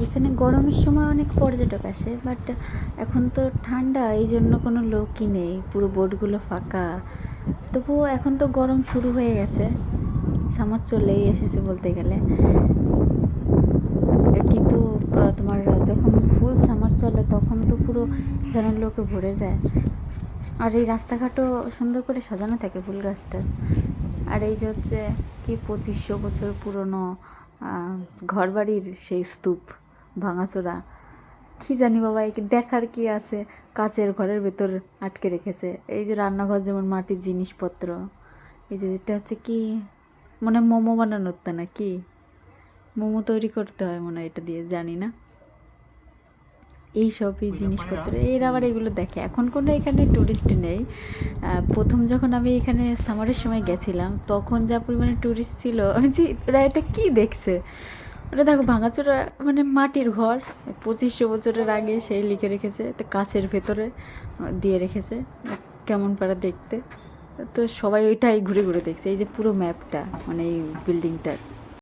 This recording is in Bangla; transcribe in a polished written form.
এখানে গরমের সময় অনেক পর্যটক আসে, বাট এখন তো ঠান্ডা, এই জন্য কোনো লোকই নেই, পুরো বোটগুলো ফাঁকা। তবুও এখন তো গরম শুরু হয়ে গেছে, সামার চলেই এসেছে বলতে গেলে। কিন্তু তোমার যখন ফুল সামার চলে তখন তো পুরো এখানের লোকে ভরে যায়। আর এই রাস্তাঘাটও সুন্দর করে সাজানো থাকে ফুল গাছ টাছ। আর এই যে হচ্ছে কি 2500 বছর পুরনো ঘরবাড়ির সেই স্তূপ ভাঙাচোরা, কি জানি বাবা, একে দেখার কি আছে। কাচের ঘরের ভেতর আটকে রেখেছে। এই যে রান্নাঘর যেমন মাটির জিনিসপত্র, এই যে এটা হচ্ছে কি, মনে হয় মোমো বানানোর তা না কি, মোমো তৈরি করতে হয় মনে হয় এটা দিয়ে, জানি না। এই সবই জিনিসপত্র এর আবার এগুলো দেখে। এখন কোনো এখানে ট্যুরিস্ট নেই। প্রথম যখন আমি এখানে সামারের সময় গেছিলাম তখন যা পরিমাণে ট্যুরিস্ট ছিল, আমি যে এরা এটা কী দেখছে। ওটা দেখো ভাঙাচোরা, মানে মাটির ঘর, 2500 বছরের আগে সেই লিখে রেখেছে, তো কাচের ভেতরে দিয়ে রেখেছে, কেমন পারা দেখতে। তো সবাই ওইটাই ঘুরে ঘুরে দেখছে, এই যে পুরো ম্যাপটা মানে এই বিল্ডিংটার।